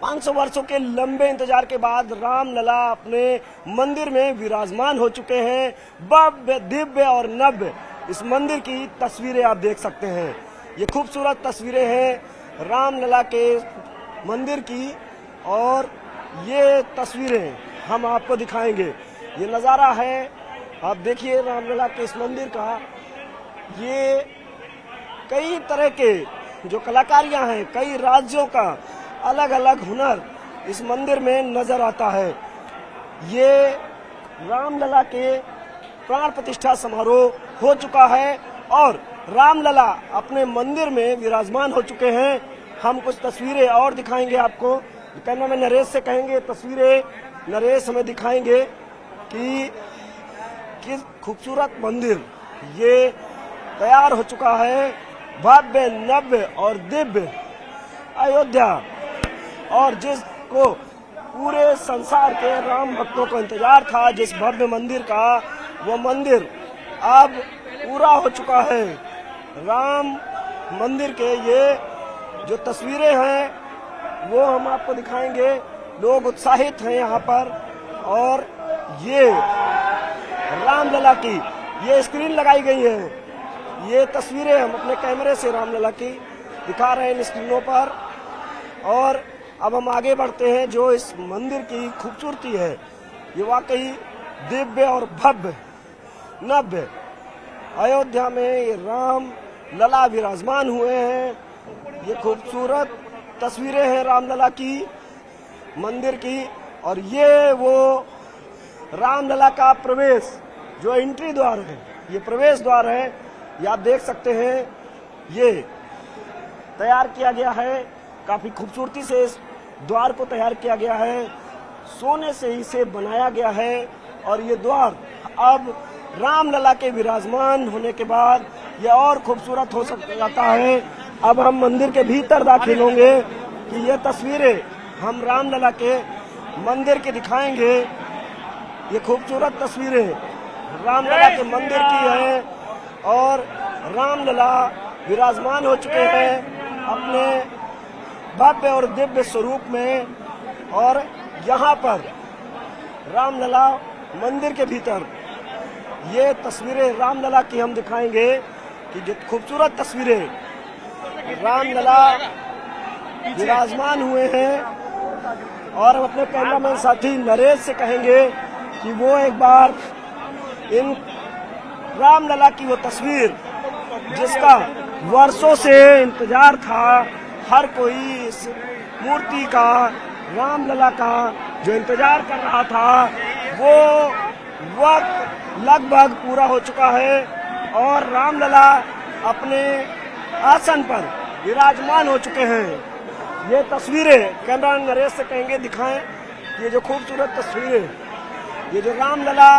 500 वर्षों के लंबे इंतजार के बाद रामलला अपने मंदिर में विराजमान हो चुके हैं। भव्य, दिव्य और नव्य इस मंदिर की तस्वीरें आप देख सकते हैं। ये खूबसूरत तस्वीरें हैं रामलला के मंदिर की, और ये तस्वीरें हम आपको दिखाएंगे। ये नज़ारा है, आप देखिए रामलला के इस मंदिर का। ये कई तरह के जो कलाकारियां हैं, कई राज्यों का अलग अलग हुनर इस मंदिर में नजर आता है। ये रामलला के प्राण प्रतिष्ठा समारोह हो चुका है और रामलला अपने मंदिर में विराजमान हो चुके हैं। हम कुछ तस्वीरें और दिखाएंगे आपको। कहना में नरेश से कहेंगे, तस्वीरें नरेश हमें दिखाएंगे कि किस खूबसूरत मंदिर ये तैयार हो चुका है। भव्य, नव्य और दिव्य अयोध्या, और जिसको पूरे संसार के राम भक्तों को इंतजार था, जिस भव्य मंदिर का, वो मंदिर अब पूरा हो चुका है। राम मंदिर के ये जो तस्वीरें हैं वो हम आपको दिखाएंगे। लोग उत्साहित हैं यहाँ पर, और ये रामलला की ये स्क्रीन लगाई गई है। ये तस्वीरें हम अपने कैमरे से रामलला की दिखा रहे हैं इन स्क्रीनों पर। और अब हम आगे बढ़ते हैं। जो इस मंदिर की खूबसूरती है, ये वाकई दिव्य और भव्य नव्य अयोध्या में ये रामलला विराजमान हुए हैं। ये खूबसूरत तस्वीरें हैं रामलला की मंदिर की, और ये वो रामलला का प्रवेश जो एंट्री द्वार है, ये प्रवेश द्वार है। ये आप देख सकते हैं, ये तैयार किया गया है, काफी खूबसूरती से इस द्वार को तैयार किया गया है। सोने से इसे बनाया गया है, और ये द्वार अब रामलला के विराजमान होने के बाद ये और खूबसूरत हो जाता है। अब हम मंदिर के भीतर दाखिल होंगे कि ये तस्वीरें हम रामलला के मंदिर के दिखाएंगे। ये खूबसूरत तस्वीरें रामलला के मंदिर की है, और रामलला विराजमान हो चुके हैं अपने भव्य और दिव्य स्वरूप में। और यहाँ पर रामलला मंदिर के भीतर ये तस्वीरें रामलला की हम दिखाएंगे कि जो खूबसूरत तस्वीरें रामलला विराजमान हुए हैं। और हम अपने कैमरामैन साथी नरेश से कहेंगे कि वो एक बार इन रामलला की वो तस्वीर जिसका वर्षों से इंतजार था, हर कोई इस मूर्ति का, रामलला का जो इंतजार कर रहा था, वो वक्त लगभग पूरा हो चुका है और रामलला अपने आसन पर विराजमान हो चुके हैं। ये तस्वीरें कैमरा नरेश से कहेंगे दिखाएं। ये जो खूबसूरत तस्वीरें, ये जो रामलला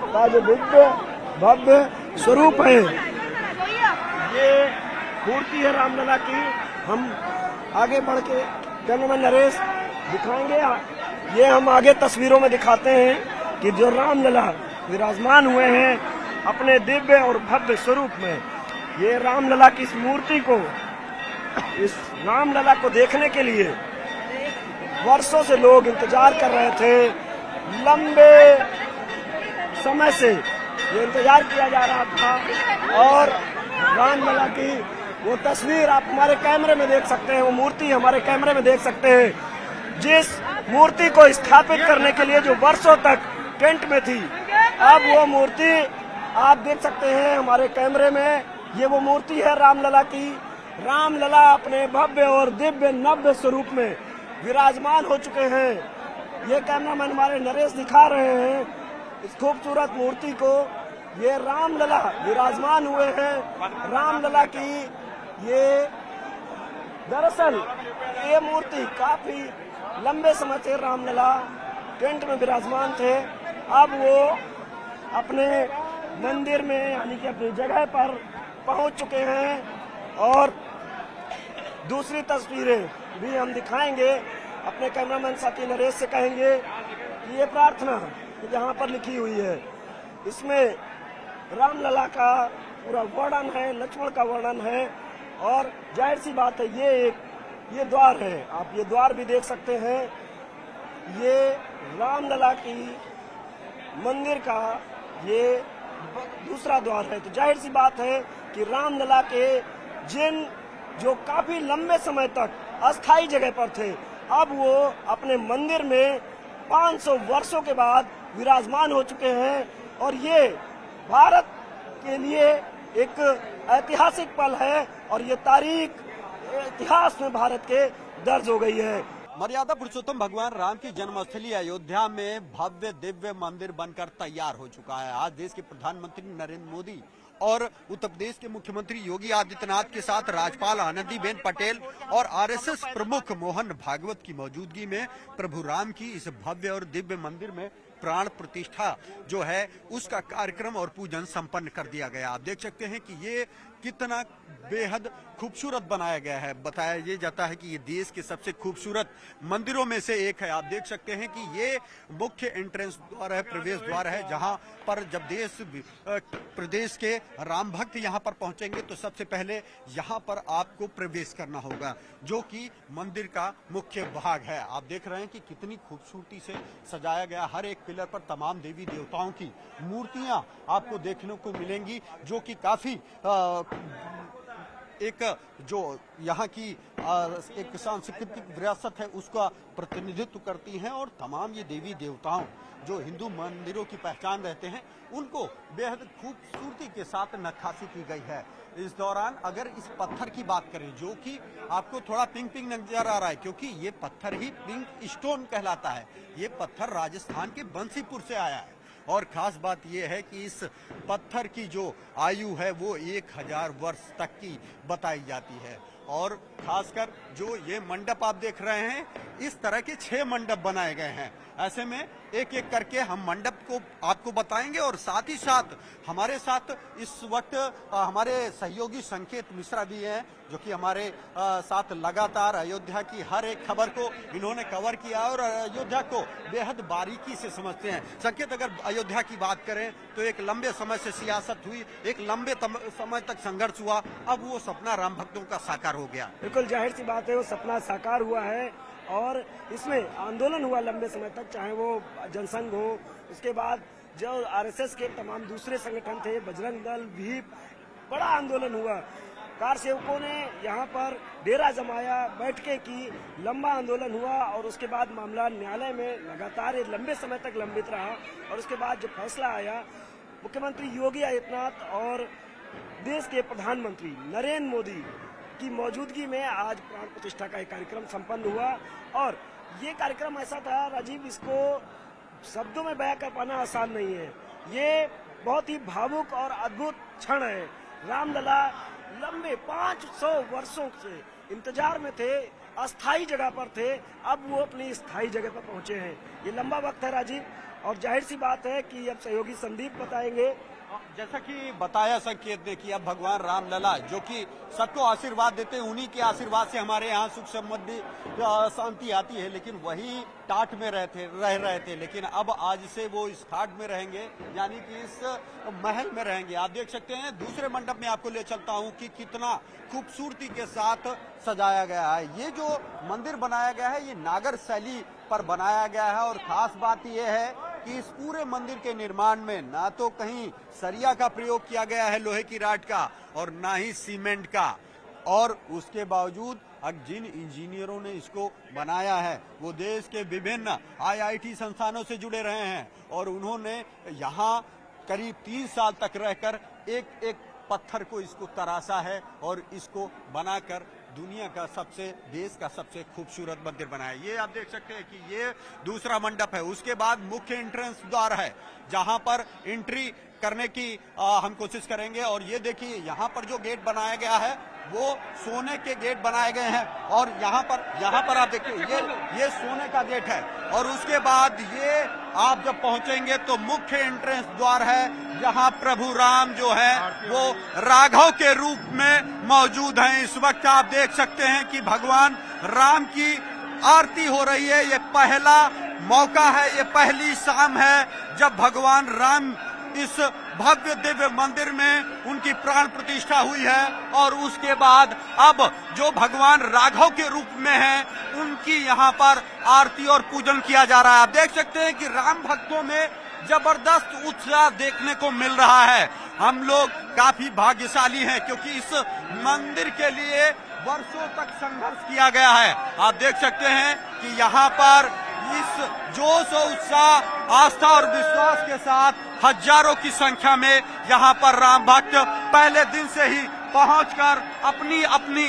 का जो दिव्य भव्य स्वरूप है, ये मूर्ति है रामलला की। हम आगे बढ़ के कैमरामैन नरेश दिखाएंगे। ये हम आगे तस्वीरों में दिखाते हैं कि जो रामलला विराजमान हुए हैं अपने दिव्य और भव्य स्वरूप में। ये रामलला की इस मूर्ति को, इस रामलला को देखने के लिए वर्षों से लोग इंतजार कर रहे थे। लंबे समय से ये इंतजार किया जा रहा था, और रामलला की वो तस्वीर आप हमारे कैमरे में देख सकते हैं, वो मूर्ति हमारे कैमरे में देख सकते हैं। जिस मूर्ति को स्थापित करने के लिए जो वर्षों तक टेंट में थी, अब वो मूर्ति आप देख सकते हैं हमारे कैमरे में। ये वो मूर्ति है रामलला की। रामलला अपने भव्य और दिव्य नव्य स्वरूप में विराजमान हो चुके हैं। ये कैमरामैन हमारे नरेश दिखा रहे हैं इस खूबसूरत मूर्ति को। ये रामलला विराजमान हुए हैं। रामलला की ये दरअसल ये मूर्ति काफी लंबे समय से रामलला टेंट में विराजमान थे। अब वो अपने मंदिर में यानी कि अपनी जगह पर पहुंच चुके हैं। और दूसरी तस्वीरें भी हम दिखाएंगे। अपने कैमरामैन साथी नरेश से कहेंगे कि ये प्रार्थना यहाँ पर लिखी हुई है, इसमें रामलला का पूरा वर्णन है, लक्ष्मण का वर्णन है। और जाहिर सी बात है, ये एक ये द्वार है, आप ये द्वार भी देख सकते हैं। ये रामलला की मंदिर का ये दूसरा द्वार है। तो जाहिर सी बात है कि रामलला के जिन जो काफी लंबे समय तक अस्थायी जगह पर थे, अब वो अपने मंदिर में 500 वर्षों के बाद विराजमान हो चुके हैं और ये भारत के लिए एक ऐतिहासिक पल है और ये तारीख इतिहास में भारत के दर्ज हो गई है। मर्यादा पुरुषोत्तम भगवान राम की जन्मस्थली अयोध्या में भव्य दिव्य मंदिर बनकर तैयार हो चुका है। आज देश के प्रधानमंत्री नरेंद्र मोदी और उत्तर प्रदेश के मुख्यमंत्री योगी आदित्यनाथ के साथ राज्यपाल आनंदीबेन पटेल और आरएसएस प्रमुख मोहन भागवत की मौजूदगी में प्रभु राम की इस भव्य और दिव्य मंदिर में प्राण प्रतिष्ठा जो है उसका कार्यक्रम और पूजन संपन्न कर दिया गया। आप देख सकते हैं कि ये कितना बेहद खूबसूरत बनाया गया है। बताया ये जाता है कि ये देश के सबसे खूबसूरत मंदिरों में से एक है। आप देख सकते हैं कि ये मुख्य एंट्रेंस द्वार है, प्रवेश द्वार है, जहां पर जब देश प्रदेश के राम भक्त यहां पर पहुंचेंगे तो सबसे पहले यहां पर आपको प्रवेश करना होगा, जो कि मंदिर का मुख्य भाग है। आप देख रहे हैं कि कितनी खूबसूरती से सजाया गया। हर एक पिलर पर तमाम देवी देवताओं की मूर्तियां आपको देखने को मिलेंगी, जो कि काफी एक जो यहाँ की एक सांस्कृतिक विरासत है उसका प्रतिनिधित्व करती हैं। और तमाम ये देवी देवताओं जो हिंदू मंदिरों की पहचान रहते हैं उनको बेहद खूबसूरती के साथ नक्काशी की गई है। इस दौरान अगर इस पत्थर की बात करें जो कि आपको थोड़ा पिंक पिंक नजर आ रहा है, क्योंकि ये पत्थर ही पिंक स्टोन कहलाता है। ये पत्थर राजस्थान के बंसीपुर से आया है और खास बात यह है कि इस पत्थर की जो आयु है वो 1000 वर्ष तक की बताई जाती है। और खासकर जो ये मंडप आप देख रहे हैं, इस तरह के 6 मंडप बनाए गए हैं। ऐसे में एक एक करके हम मंडप को आपको बताएंगे और साथ ही साथ हमारे साथ इस वक्त हमारे सहयोगी संकेत मिश्रा भी हैं, जो कि हमारे साथ लगातार अयोध्या की हर एक खबर को इन्होंने कवर किया और अयोध्या को बेहद बारीकी से समझते हैं। संकेत, अगर अयोध्या की बात करें तो एक लंबे समय से सियासत हुई, एक लंबे समय तक संघर्ष हुआ, अब वो सपना राम भक्तों का साकार हो गया। बिल्कुल जाहिर सी बात है, वो सपना साकार हुआ है और इसमें आंदोलन हुआ लंबे समय तक, चाहे वो जनसंघ हो, उसके बाद जो आरएसएस के तमाम दूसरे संगठन थे, बजरंग दल भी, बड़ा आंदोलन हुआ। कार सेवकों ने यहाँ पर डेरा जमाया, बैठकें की, लंबा आंदोलन हुआ और उसके बाद मामला न्यायालय में लगातार लंबे समय तक लंबित रहा और उसके बाद जो फैसला आया, मुख्यमंत्री योगी आदित्यनाथ और देश के प्रधानमंत्री नरेंद्र मोदी की मौजूदगी में आज प्राण प्रतिष्ठा का एक कार्यक्रम संपन्न हुआ। और ये कार्यक्रम ऐसा था राजीव, इसको शब्दों में बयां कर पाना आसान नहीं है। ये बहुत ही भावुक और अद्भुत क्षण है। रामलला लंबे 500 वर्षों से इंतजार में थे, अस्थायी जगह पर थे, अब वो अपनी स्थायी जगह पर पहुंचे हैं। ये लंबा वक्त है राजीव, और जाहिर सी बात है कि अब सहयोगी संदीप बताएंगे। जैसा कि बताया संकेत ने कि अब भगवान रामलला जो कि सबको आशीर्वाद देते हैं, उन्हीं के आशीर्वाद से हमारे यहाँ सुख समृद्धि शांति आती है, लेकिन वही टाट में रह रहे थे, लेकिन अब आज से वो इस ठाट में रहेंगे, यानी कि इस महल में रहेंगे। आप देख सकते हैं दूसरे मंडप में आपको ले चलता हूँ कि कितना खूबसूरती के साथ सजाया गया है। ये जो मंदिर बनाया गया है ये नागर शैली पर बनाया गया है और खास बात यह है कि इस पूरे मंदिर के निर्माण में ना तो कहीं सरिया का प्रयोग किया गया है, लोहे की राड का, और ना ही सीमेंट का। और उसके बावजूद अब जिन इंजीनियरों ने इसको बनाया है वो देश के विभिन्न आईआईटी संस्थानों से जुड़े रहे हैं और उन्होंने यहाँ करीब 3 साल तक रहकर एक एक पत्थर को इसको तराशा है और इसको बनाकर दुनिया का देश का सबसे खूबसूरत मंदिर बनाया। ये आप देख सकते हैं कि ये दूसरा मंडप है। उसके बाद मुख्य एंट्रेंस द्वार है जहां पर एंट्री करने की हम कोशिश करेंगे। और ये देखिए यहाँ पर जो गेट बनाया गया है वो सोने के गेट बनाए गए हैं और यहाँ पर आप देखिए ये सोने का गेट है। और उसके बाद ये आप जब पहुंचेंगे तो मुख्य एंट्रेंस द्वार है जहां प्रभु राम जो है वो राघव के रूप में मौजूद हैं। इस वक्त आप देख सकते हैं कि भगवान राम की आरती हो रही है। ये पहला मौका है, ये पहली शाम है जब भगवान राम इस भव्य दिव्य मंदिर में उनकी प्राण प्रतिष्ठा हुई है और उसके बाद अब जो भगवान राघव के रूप में हैं उनकी यहाँ पर आरती और पूजन किया जा रहा है। आप देख सकते हैं कि राम भक्तों में जबरदस्त उत्साह देखने को मिल रहा है। हम लोग काफी भाग्यशाली हैं क्योंकि इस मंदिर के लिए वर्षों तक संघर्ष किया गया है। आप देख सकते हैं कि यहाँ पर इस जोश और उत्साह, आस्था और विश्वास के साथ हजारों की संख्या में यहाँ पर राम भक्त पहले दिन से ही पहुंचकर अपनी अपनी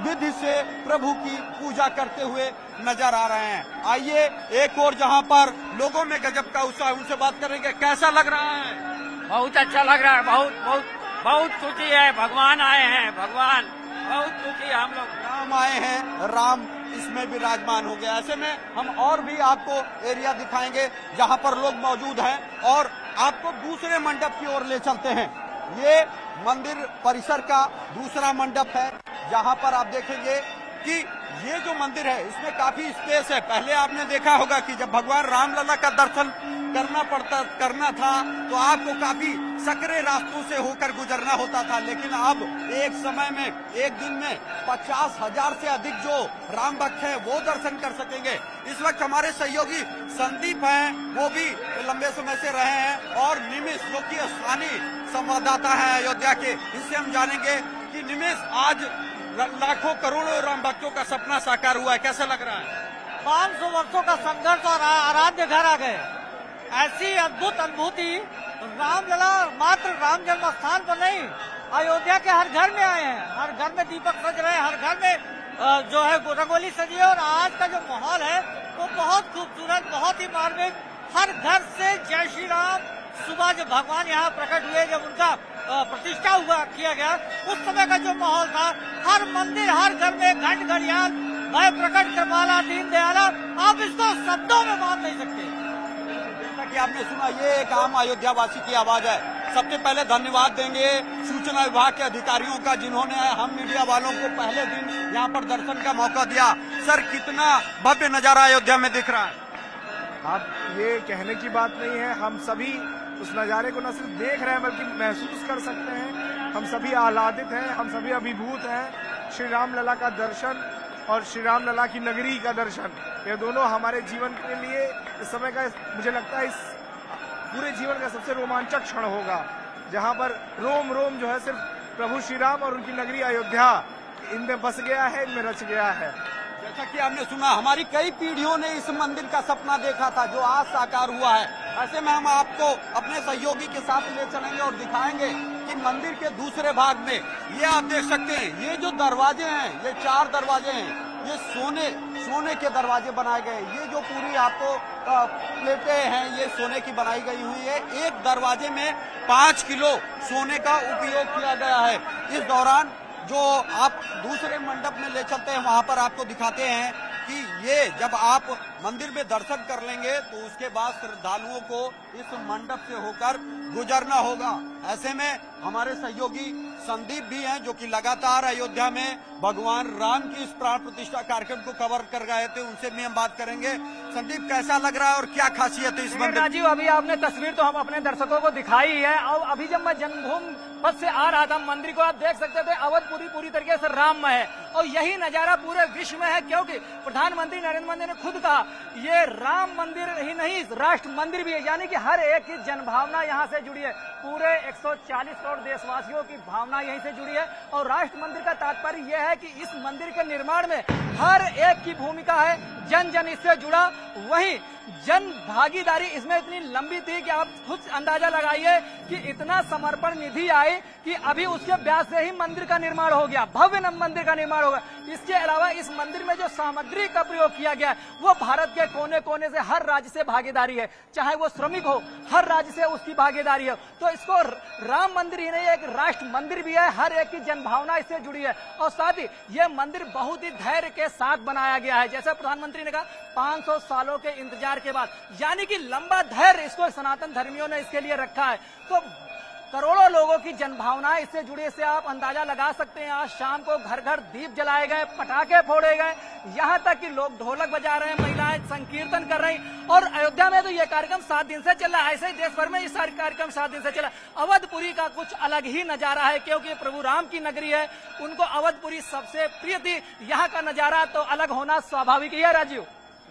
विधि से प्रभु की पूजा करते हुए नजर आ रहे हैं। आइए एक और जहाँ पर लोगों में गजब का उत्साह, उनसे बात करेंगे। कैसा लग रहा है? बहुत अच्छा लग रहा है। बहुत बहुत बहुत खुशी है। भगवान आए हैं, भगवान बहुत खुशी है। हम लोग राम आए हैं, राम इसमें विराजमान हो गया। ऐसे में हम और भी आपको एरिया दिखाएंगे जहां पर लोग मौजूद हैं और आपको दूसरे मंडप की ओर ले चलते हैं। ये मंदिर परिसर का दूसरा मंडप है जहां पर आप देखेंगे कि ये जो मंदिर है इसमें काफी स्पेस है। पहले आपने देखा होगा कि जब भगवान रामलला का दर्शन करना था तो आपको काफी सकरे रास्तों से होकर गुजरना होता था, लेकिन अब एक समय में एक दिन में 50,000 से अधिक जो राम भक्त हैं वो दर्शन कर सकेंगे। इस वक्त हमारे सहयोगी संदीप हैं, वो भी लंबे समय से रहे हैं, और निमिष जो कि स्थानीय संवाददाता है अयोध्या के, इससे हम जानेंगे कि निमिष आज लाखों करोड़ों राम भक्तों का सपना साकार हुआ है, कैसा लग रहा है? 500 वर्षों का संघर्ष और आराध्य घर आ गए। ऐसी अद्भुत अनुभूति रामलला मात्र राम जन्म स्थान पर नहीं, अयोध्या के हर घर में आए हैं। हर घर में दीपक सज रहे हैं, हर घर में जो है रंगोली सजी है, और आज का जो माहौल है वो बहुत खूबसूरत, बहुत ही मार्मिक। हर घर से जय श्री राम। सुबह जब भगवान यहाँ प्रकट हुए, जब उनका प्रतिष्ठा हुआ किया गया, उस समय का जो माहौल था, हर मंदिर हर घर में घंट घड़ियाल, भय प्रकट कृपाला दीन दयाला, आप इसको शब्दों में बांध नहीं सकते। जैसा कि आपने सुना, ये एक आम अयोध्यावासी की आवाज है। सबसे पहले धन्यवाद देंगे सूचना विभाग के अधिकारियों का जिन्होंने हम मीडिया वालों को पहले दिन यहाँ पर दर्शन का मौका दिया। सर, कितना भव्य नजारा अयोध्या में दिख रहा है? आप ये कहने की बात नहीं है, हम सभी उस नज़ारे को न सिर्फ देख रहे हैं बल्कि महसूस कर सकते हैं। हम सभी आह्लादित हैं, हम सभी अभिभूत हैं। श्री राम लला का दर्शन और श्री राम लला की नगरी का दर्शन, ये दोनों हमारे जीवन के लिए इस समय का, मुझे लगता है इस पूरे जीवन का सबसे रोमांचक क्षण होगा, जहां पर रोम रोम जो है सिर्फ प्रभु श्री राम और उनकी नगरी अयोध्या इनमें बस गया है, इनमें रच गया है। जैसा कि आपने सुना, हमारी कई पीढ़ियों ने इस मंदिर का सपना देखा था जो आज साकार हुआ है। ऐसे में हम आपको अपने सहयोगी के साथ ले चलेंगे और दिखाएंगे कि मंदिर के दूसरे भाग में ये आप देख सकते हैं, ये जो दरवाजे हैं, ये 4 दरवाजे हैं, ये सोने के दरवाजे बनाए गए। ये जो पूरी आपको प्लेटें हैं, ये सोने की बनाई गई हुई है। एक दरवाजे में 5 किलो सोने का उपयोग किया गया है। इस दौरान जो आप दूसरे मंडप में ले चलते हैं, वहां पर आपको दिखाते हैं कि ये जब आप मंदिर में दर्शन कर लेंगे तो उसके बाद श्रद्धालुओं को इस मंडप से होकर गुजरना होगा। ऐसे में हमारे सहयोगी संदीप भी हैं जो कि लगातार अयोध्या में भगवान राम की इस प्राण प्रतिष्ठा कार्यक्रम को कवर कर रहे थे, उनसे भी हम बात करेंगे। संदीप, कैसा लग रहा है और क्या खासियत है इस मंदिर? राजीव, अभी आपने तस्वीर तो हम अपने दर्शकों को दिखाई है, और अभी जब मैं जन्मभूमि पथ से आ रहा था मंदिर को, आप देख सकते थे अवधपुरी पूरी तरीके से राममय है, और यही नजारा पूरे विश्व में है, क्योंकि प्रधानमंत्री नरेंद्र मोदी ने खुद कहा ये राम मंदिर ही नहीं, राष्ट्र मंदिर भी है, यानी कि हर एक की जनभावना यहाँ से जुड़ी है। पूरे 140 करोड़ देशवासियों की भावना यहीं से जुड़ी है, और राष्ट्र मंदिर का तात्पर्य यह है कि इस मंदिर के निर्माण में हर एक की भूमिका है, जन जन इससे जुड़ा। वहीं जन भागीदारी इसमें इतनी लंबी थी कि आप खुद अंदाजा लगाइए कि इतना समर्पण निधि आई कि अभी उसके ब्याज से ही मंदिर का निर्माण हो गया, भव्य मंदिर का निर्माण होगा। इसके अलावा इस मंदिर में जो सामग्री का प्रयोग किया गया है वो भारत के कोने कोने से, हर राज्य से भागीदारी है, चाहे वो श्रमिक हो, हर राज्य से उसकी भागीदारी है। तो इसको राम मंदिर ही नहीं, एक राष्ट्र मंदिर भी है, हर एक की जनभावना इससे जुड़ी है। और साथ ही ये मंदिर बहुत ही धैर्य के साथ बनाया गया है, जैसा प्रधानमंत्री ने कहा 500 सालों के इंतजार के बाद, यानी कि लंबा धैर्य इसको सनातन धर्मियों ने इसके लिए रखा है। तो करोड़ों लोगों की जनभावनाएं इससे जुड़ी, इससे आप अंदाजा लगा सकते हैं। आज शाम को घर घर दीप जलाए गए, पटाखे फोड़े गए, यहाँ तक कि लोग ढोलक बजा रहे हैं, महिलाएं संकीर्तन कर रही। और अयोध्या में तो ये कार्यक्रम 7 दिन से चल रहा है, ऐसे ही देश भर में ये सारे कार्यक्रम 7 दिन से चला। अवधपुरी का कुछ अलग ही नजारा है, क्योंकि प्रभु राम की नगरी है, उनको अवधपुरी सबसे प्रिय थी। यहाँ का नजारा तो अलग होना स्वाभाविक ही है। राजीव,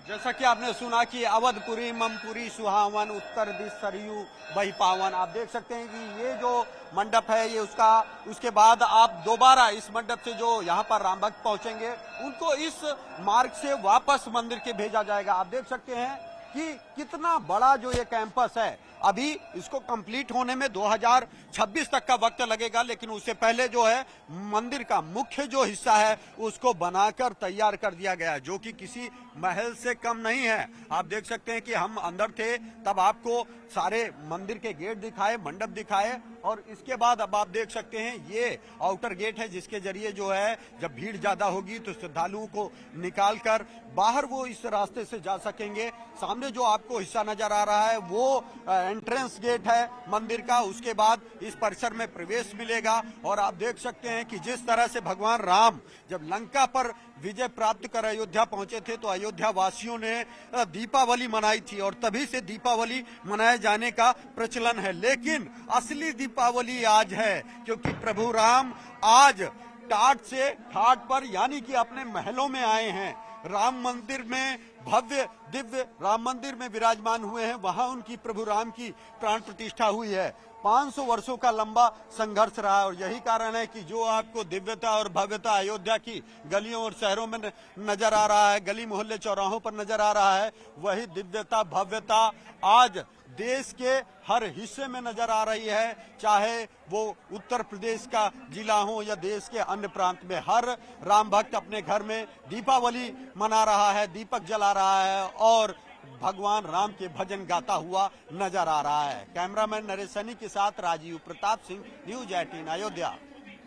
जैसा कि आपने सुना कि अवधपुरी ममपुरी सुहावन, उत्तर दिश सरयू बही पावन। आप देख सकते हैं कि ये जो मंडप है ये उसके बाद आप दोबारा इस मंडप से जो यहाँ पर राम भक्त पहुंचेंगे उनको इस मार्ग से वापस मंदिर के भेजा जाएगा। आप देख सकते हैं कि कितना बड़ा जो ये कैंपस है, अभी इसको कंप्लीट होने में 2026 तक का वक्त लगेगा, लेकिन उससे पहले जो है मंदिर का मुख्य जो हिस्सा है उसको बनाकर तैयार कर दिया गया, जो कि किसी महल से कम नहीं है। आप देख सकते हैं कि हम अंदर थे तब आपको सारे मंदिर के गेट दिखाए, मंडप दिखाए, और इसके बाद अब आप देख सकते हैं ये आउटर गेट है, जिसके जरिए जो है जब भीड़ ज्यादा होगी तो श्रद्धालुओं को निकालकर बाहर वो इस रास्ते से जा सकेंगे। सामने जो आपको हिस्सा नजर आ रहा है वो एंट्रेंस गेट है मंदिर का, उसके बाद इस परिसर में प्रवेश मिलेगा। और आप देख सकते हैं कि जिस तरह से भगवान राम जब लंका पर विजय प्राप्त कर अयोध्या पहुंचे थे तो अयोध्या वासियों ने दीपावली मनाई थी, और तभी से दीपावली मनाए जाने का प्रचलन है। लेकिन असली दीपावली आज है, क्योंकि प्रभु राम आज टाट से ठाट पर यानी कि अपने महलों में आए हैं। राम मंदिर में भव्य दिव्य राम मंदिर में विराजमान हुए हैं, वहां उनकी प्रभु राम की प्राण प्रतिष्ठा हुई है। 500 वर्षों का लंबा संघर्ष रहा है, और यही कारण है कि जो आपको दिव्यता और भव्यता अयोध्या की गलियों और शहरों में नजर आ रहा है, गली मोहल्ले चौराहों पर नजर आ रहा है, वही दिव्यता भव्यता आज देश के हर हिस्से में नजर आ रही है। चाहे वो उत्तर प्रदेश का जिला हो या देश के अन्य प्रांत में, हर राम भक्त अपने घर में दीपावली मना रहा है, दीपक जला रहा है और भगवान राम के भजन गाता हुआ नजर आ रहा है। कैमरामैन नरेश सैनी के साथ राजीव प्रताप सिंह, न्यूज 18 अयोध्या।